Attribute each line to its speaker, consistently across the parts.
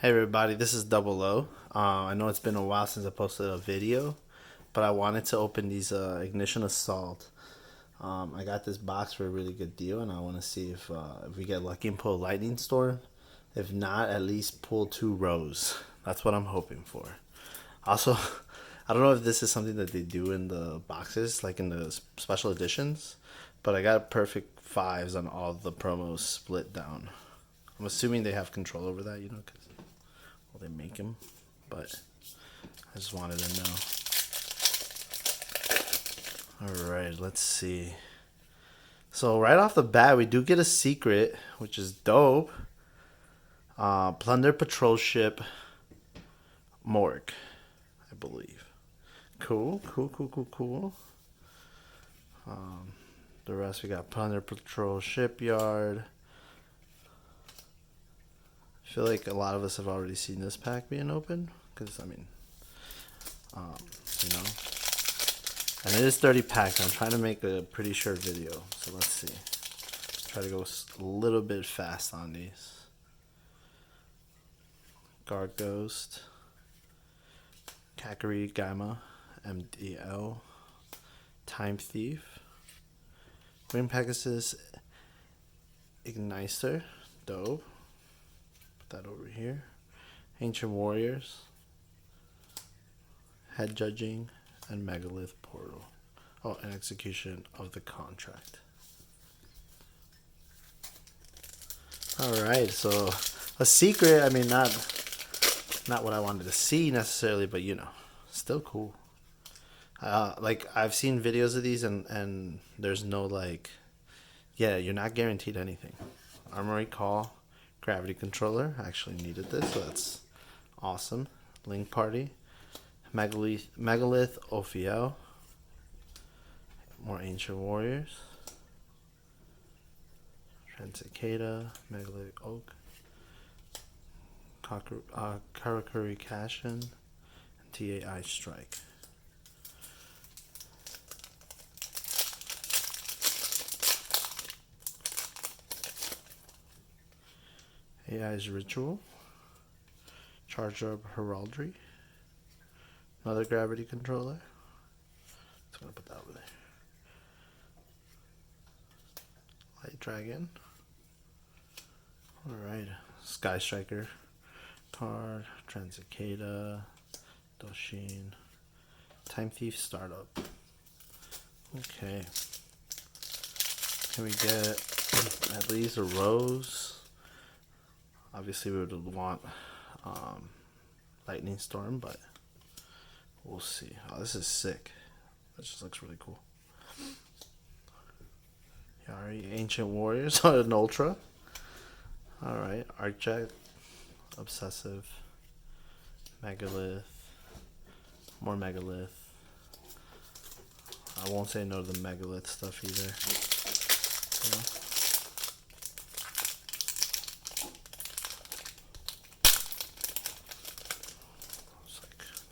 Speaker 1: Hey everybody, this is Double O. I know it's been a while since I posted a video, but I wanted to open these Ignition Assault. I got this box for a really good deal, and I want to see if we get lucky and pull a lightning storm. If not, at least pull two rows. That's what I'm hoping for. Also, I don't know if this is something that they do in the boxes, like in the special editions, but I got perfect fives on all the promos split down. I'm assuming they have control over that, because well, they make them, but I just wanted to know. All right, let's see. So right off the bat, we do get a secret, which is dope. Plunder patrol ship, Morg, I believe. Cool, cool, cool, cool, cool. The rest we got plunder patrol shipyard. I feel like a lot of us have already seen this pack being opened, because um, you know, and it is 30 packs. I'm trying to make a pretty short video, so let's see. Try to go a little bit fast on these. Guard Ghost, Kakari Gamma, MDL, Time Thief, Green Pegasus, Igniter, dope. Put that over here. Ancient Warriors, Head Judging, and Megalith Portal. Oh, and Execution of the Contract. Alright, so a secret, not what I wanted to see necessarily, but still cool. Like I've seen videos of these and there's no you're not guaranteed anything. Armory Call, Gravity Controller, I actually needed this, so that's awesome. Link Party, Megalith Ophiel, more Ancient Warriors, Transcicada, Megalith Oak, Karakuri Cashin, and TAI Strike. AI's Ritual, Charger of Heraldry, another Gravity Controller. Just gonna put that over there. Light Dragon. Alright, Sky Striker card, Transcicada, Doshin, Time Thief Startup. Okay. Can we get at least a rose? Obviously, we would want Lightning Storm, but we'll see. Oh, this is sick. That just looks really cool. Yari, Ancient Warriors, an Ultra. Alright, Arcjet, Obsessive, Megalith, more Megalith. I won't say no to the Megalith stuff either.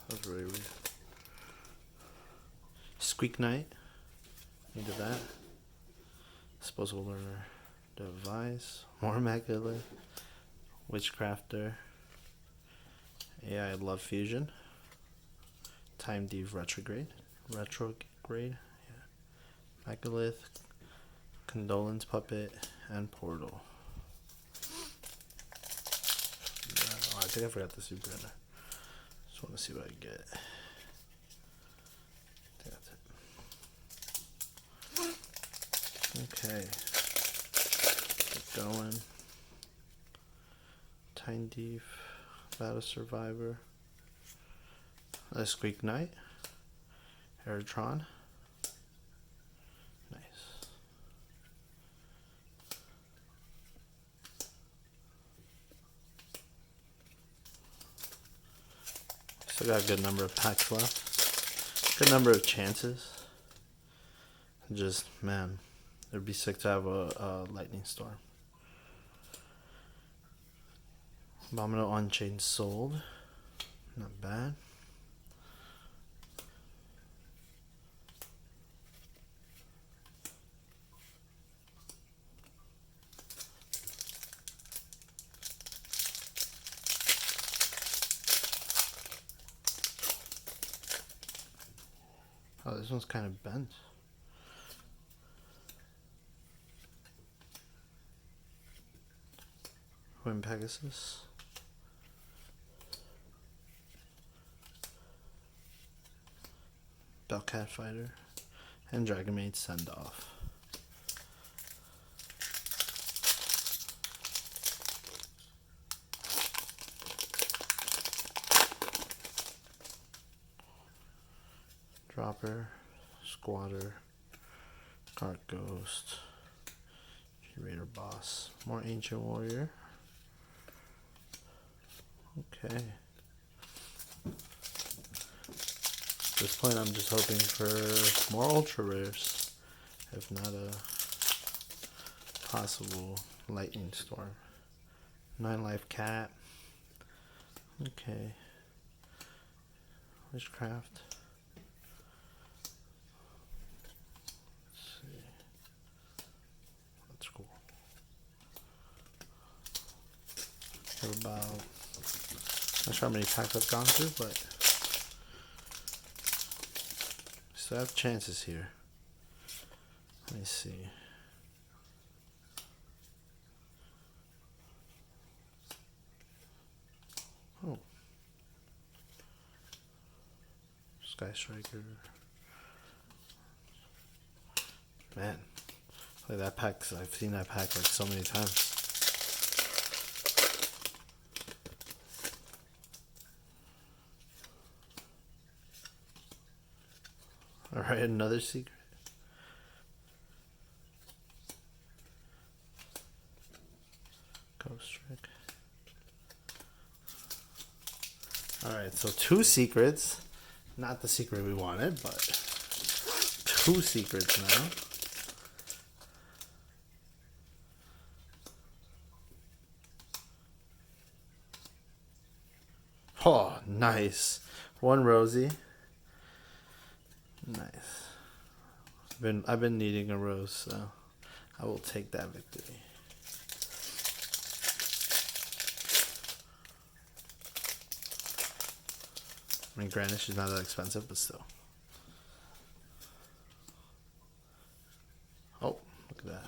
Speaker 1: That was really weird. Squeak Knight, needed that. Disposable Learner Device, more Megalith, Witchcrafter, AI Love Fusion, Time Div Retrograde, Megalith, Condolence Puppet, and Portal. Oh, I think I forgot the Super Ender. Just want to see what I get. I think that's it. Okay. Keep going. Time Div, Battle Survivor, Squeak Knight, Aerotron. Nice. Still got a good number of packs left. Good number of chances. Just, man, it'd be sick to have a Lightning Storm. Abominable Unchained Sold. Not bad. Oh, this one's kind of bent. Wind Pegasus. Bellcat Fighter. And Dragon Maid Send Off. Dropper, Squatter, Guard Ghost, Raider Boss, more Ancient Warrior. Okay. At this point, I'm just hoping for more ultra rares, if not a possible lightning storm. 9 life cat. Okay. Witchcraft. That's cool. Have about, not sure how many packs I've gone through, but still have chances here. Let me see. Oh, Sky Striker. Man, like that pack. I've seen that pack like so many times. All right, another secret. Ghost Trick. All right, so 2 secrets. Not the secret we wanted, but 2 secrets now. Oh, nice. 1 Rosie. Nice. I've been needing a rose, so I will take that victory. I mean, granted, she's not that expensive, but still. Oh, look at that.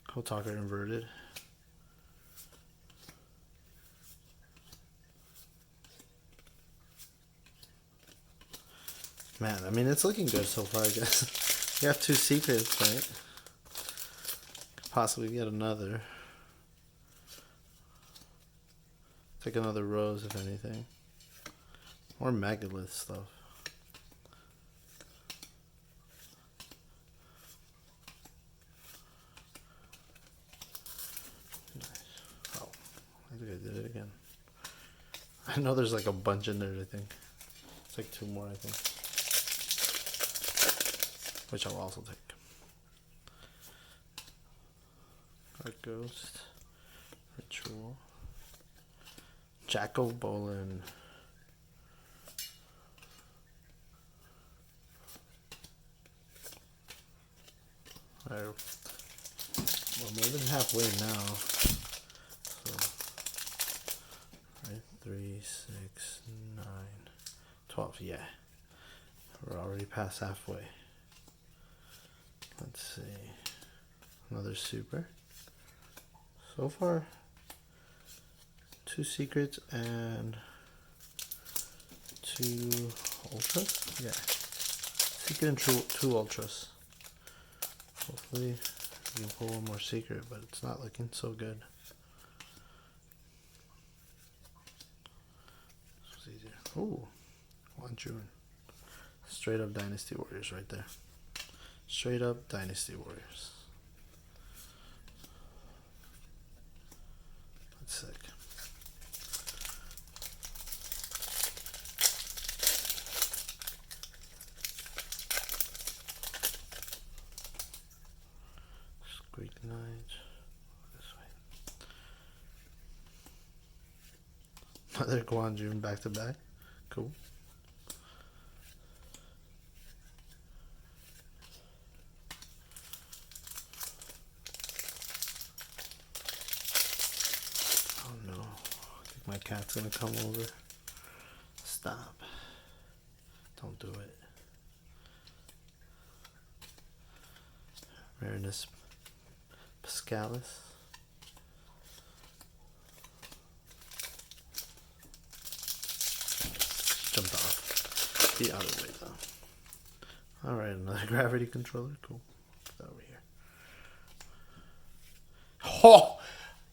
Speaker 1: Code Talker inverted. Man, I mean, it's looking good so far, I guess. You have 2 secrets, right? Could possibly get another. Take another rose, if anything. Or megalith stuff. Nice. Oh, I think I did it again. I know there's like a bunch in there, I think. It's like 2 more, I think. Which I'll also take. Dark Ghost. Ritual. Jack of Bolin. Alright. We're more than halfway now. So, right, 3, 6, 9, 12. Yeah. We're already past halfway. Let's see. Another super. So far, 2 secrets and 2 ultras. Yeah. Secret and 2 ultras. Hopefully, we can pull one more secret, but it's not looking so good. This was easier. Ooh, 1 June. Straight up Dynasty Warriors right there. Straight up Dynasty Warriors. That's sick. Greek Knight. This way. Another Guanjun back to back. Cool. My cat's gonna come over. Stop. Don't do it. Marinus Piscalis. Jumped off. Be out of the way though. Alright, another gravity controller. Cool. Put that over here. Oh!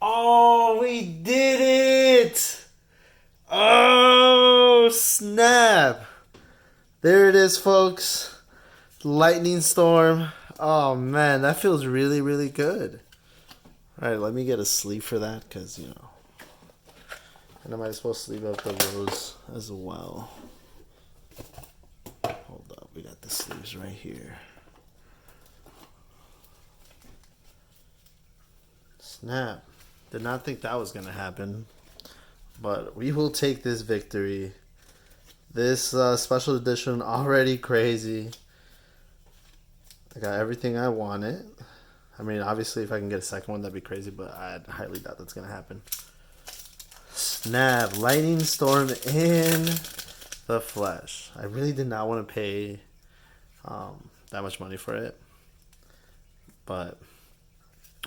Speaker 1: Oh, we did it! Oh, snap! There it is, folks. Lightning storm. Oh man, that feels really, really good. Alright, let me get a sleeve for that, because, you know. And I might as well sleeve up the rose as well. Hold up, we got the sleeves right here. Snap. Did not think that was going to happen. But we will take this victory. This special edition already crazy. I got everything I wanted. I mean, obviously, if I can get a second one, that'd be crazy, but I highly doubt that's going to happen. Snap. Lightning storm in the flesh. I really did not want to pay that much money for it. But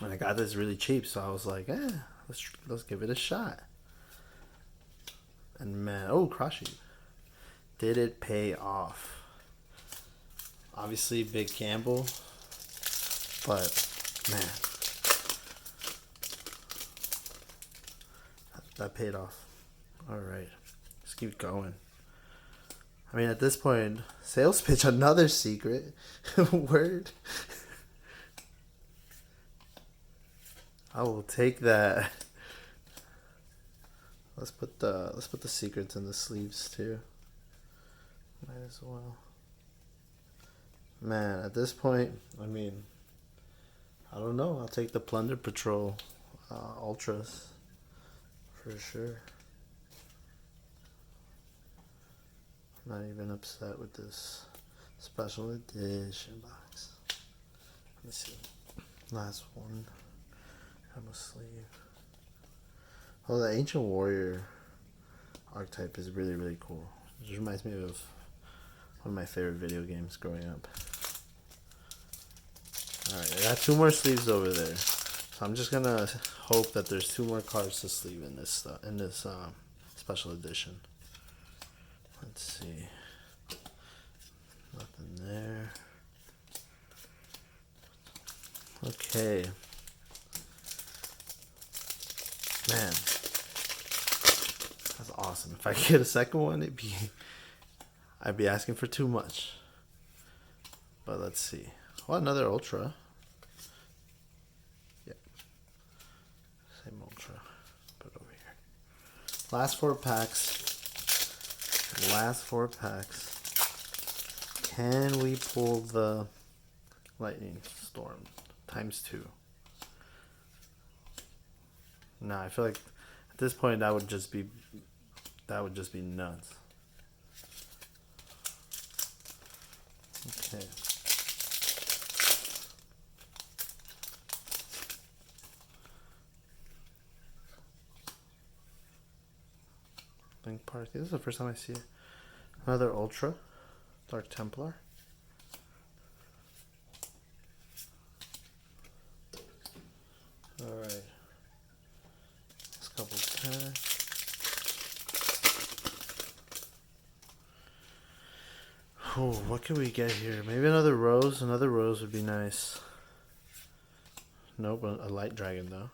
Speaker 1: and I got this really cheap, so I was like, let's give it a shot. And man, oh, Crushy. Did it pay off? Obviously, Big Campbell. But, man. That paid off. Alright. Let's keep going. I mean, at this point, sales pitch, another secret. Word. I will take that. Let's put the secrets in the sleeves too. Might as well. Man, at this point, I mean, I don't know. I'll take the Plunder Patrol Ultras for sure. I'm not even upset with this special edition box. Let me see. Last one. I'm a sleeve. Oh, the Ancient Warrior archetype is really, really cool. It just reminds me of one of my favorite video games growing up. Alright, I got 2 more sleeves over there. So I'm just gonna hope that there's 2 more cards to sleeve in this special edition. Let's see. Nothing there. Okay. Man, that's awesome. If I get a second one, I'd be asking for too much. But let's see. Oh, another Ultra. Yep. Same Ultra. Put it over here. Last 4 packs. Last 4 packs. Can we pull the Lightning Storm ×2? Nah, I feel like at this point that would just be nuts. Okay. Link Park. This is the first time I see it. Another Ultra. Dark Templar. Alright. Couple packs. Oh, what can we get here? Maybe another rose. Another rose would be nice. Nope, a light dragon though.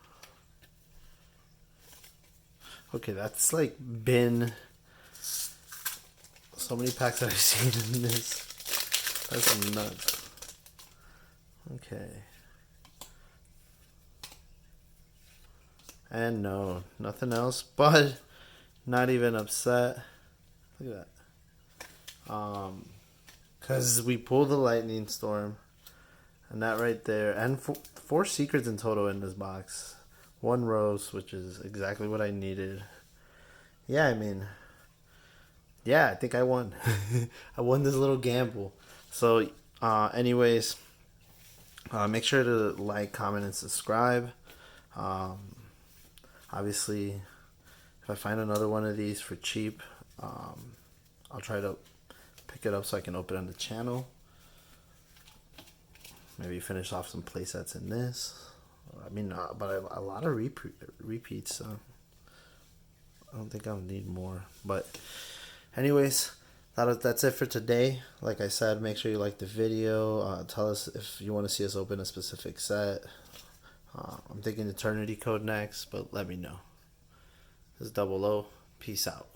Speaker 1: Okay, that's like been so many packs that I've seen in this. That's nuts. Okay. And no, nothing else, but not even upset. Look at that. Because we pulled the Lightning Storm, and that right there, and 4 secrets in total in this box. 1 rose, which is exactly what I needed. Yeah, I mean, yeah, I think I won. I won this little gamble. So, anyways, make sure to like, comment, and subscribe. Obviously, if I find another one of these for cheap, I'll try to pick it up so I can open it on the channel. Maybe finish off some play sets in this. I mean, but a lot of repeats. So I don't think I'll need more. But anyways, that's it for today. Like I said, make sure you like the video. Tell us if you want to see us open a specific set. I'm thinking Eternity Code next, but let me know. This is Double O. Peace out.